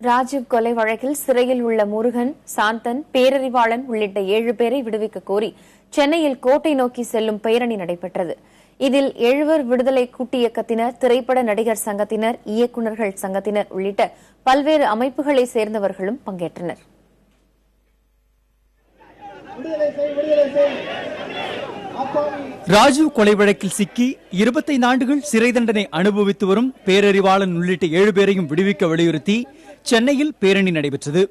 ராஜீவ் கொலை வழக்கில் சிறையில் உள்ள முருகன், சாந்தன், பேரறிவாளன் உள்ளிட்ட 7 பேரை விடுவிக்க கோரி சென்னையில் கோட்டை நோக்கி செல்லும் பேரணி நடைபெற்றது. இதில் எழுவர் விடுதலை கூட்டியக்கத்தினர், திரைப்பட நடிகர் சங்கத்தினர், இயக்குநர்கள் சங்கத்தினர் உள்ளிட்ட பல்வேறு அமைப்புகளைச் சேர்ந்தவர்களும் பங்கேற்றனர். ராஜீவ் கொலை வழக்கில் சிக்கி 25 ஆண்டுகள் சிறை தண்டனை அனுபவித்து வரும் பேரறிவாளன் உள்ளிட்ட 7 பேரையும் விடுவிக்க வலியுறுத்தி சென்னையில் பேரணி நடைபெற்றது.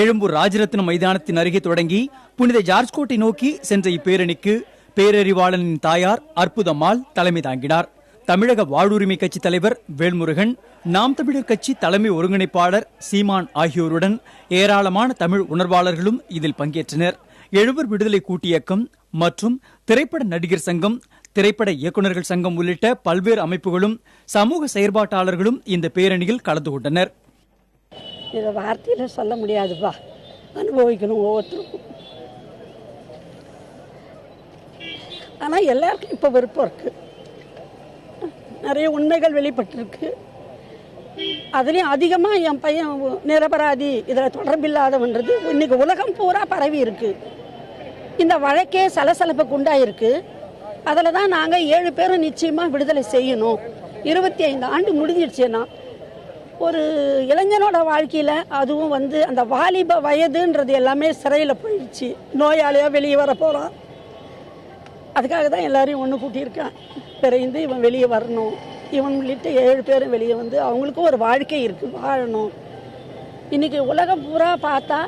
எழும்பூர் ராஜரத்னம் மைதானத்தின் அருகே தொடங்கி புனித ஜார்ஜ் கோட்டை நோக்கி சென்ற இப்பேரணிக்கு பேரறிவாளனின் தாயார் அற்புதம்மாள் தலைமை தாங்கினார். தமிழக வாழ்வுரிமை கட்சி தலைவர் வேல்முருகன், நாம் தமிழர் கட்சி தலைமை ஒருங்கிணைப்பாளர் சீமான் ஆகியோருடன் ஏராளமான தமிழ் உணர்வாளர்களும் இதில் பங்கேற்றனர். எழுவர் விடுதலை கூட்டியக்கம் மற்றும் திரைப்பட நடிகர் சங்கம், திரைப்பட இயக்குநர்கள் சங்கம் உள்ளிட்ட பல்வேறு அமைப்புகளும் சமூக செயற்பாட்டாளர்களும் இந்த பேரணியில் கலந்து கொண்டனர். இதை வார்த்தையில சொல்ல முடியாதுப்பா, அனுபவிக்கணும் ஒவ்வொருத்தருக்கும். ஆனா எல்லாருக்கும் இப்ப விருப்பம் இருக்கு. நிறைய உண்மைகள் வெளிப்பட்டிருக்கு. அதுலயும் அதிகமா என் பையன் நிரபராதி, இதுல தொடர்பில்லாதவன்றது இன்னைக்கு உலகம் பூரா பரவி இருக்கு. இந்த வழக்கே சலசலப்புக்கு உண்டாயிருக்கு. அதில் தான் நாங்கள் 7 பேரும் நிச்சயமா விடுதலை செய்யணும். 25 ஆண்டு முடிஞ்சிடுச்சுன்னா ஒரு இளைஞனோட வாழ்க்கையில அதுவும் அந்த வாலிப வயதுன்றது எல்லாமே சிறையில் போயிடுச்சு. நோயாளியா வெளியே வர போறான். அதுக்காக தான் எல்லாரையும் ஒன்று கூட்டியிருக்கேன். பிறந்து இவன் வெளியே வரணும். இவன் உள்ளிட்ட 7 பேரும் வெளியே வந்து அவங்களுக்கும் ஒரு வாழ்க்கை இருக்கு, வாழணும். இன்னைக்கு உலகம் பூரா பார்த்தா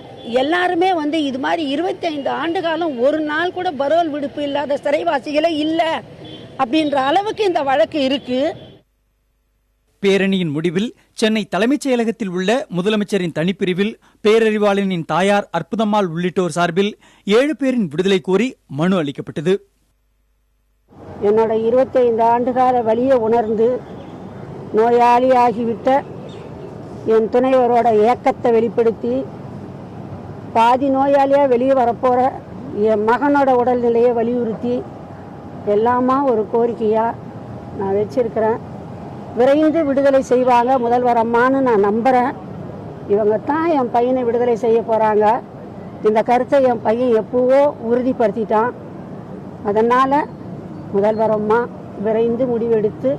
எல்லாருமே இது மாதிரி 25 ஆண்டு காலம் ஒரு நாள் கூட பரோல் விடுப்பு இல்லாத சிறைவாசிகளே இல்ல அப்படின்ற அளவுக்கு இந்த வழக்கு இருக்கு. பேரணியின் முடிவில் சென்னை தலைமைச் செயலகத்தில் உள்ள முதலமைச்சரின் தனிப்பிரிவில் பேரறிவாளனின் தாயார் அற்புதம்மாள் உள்ளிட்டோர் சார்பில் 7 பேரின் விடுதலை கோரி மனு அளிக்கப்பட்டது. என்னோட 25 ஆண்டுகால வலியை உணர்ந்து நோயாளியாகிவிட்ட என் துணைவரோட ஏக்கத்தை வெளிப்படுத்தி பாதி நோயாளியா வெளியே வரப்போற என் மகனோட உடல்நிலையை வலியுறுத்தி எல்லாமா ஒரு கோரிக்கையா நான் வச்சிருக்கிறேன். விரைந்து விடுதலை செய்வாங்க முதல்வர் அம்மான்னு நான் நம்புறேன். இவங்க தான் என் பையனை விடுதலை செய்ய போறாங்க. இந்த கருத்தை என் பையன் எப்பவோ உறுதிப்படுத்திட்டான். அதனால முதல்வர் அம்மா விரைந்து முடிவெடுத்து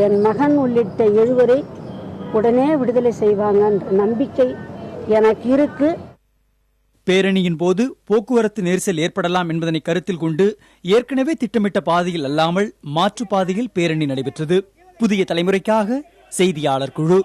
என் மகன் உள்ளிட்ட 7 பேரை உடனே விடுதலை செய்வாங்கன்ற நம்பிக்கை எனக்கு இருக்கு. பேரணியின் போது போக்குவரத்து நெரிசல் ஏற்படலாம் என்பதனை கருத்தில் கொண்டு ஏற்கனவே திட்டமிட்ட பாதையில் அல்லாமல் மாற்று பாதையில் பேரணி நடைபெற்றது. புதிய தலைமுறைக்காக செய்தியாளர் குழு.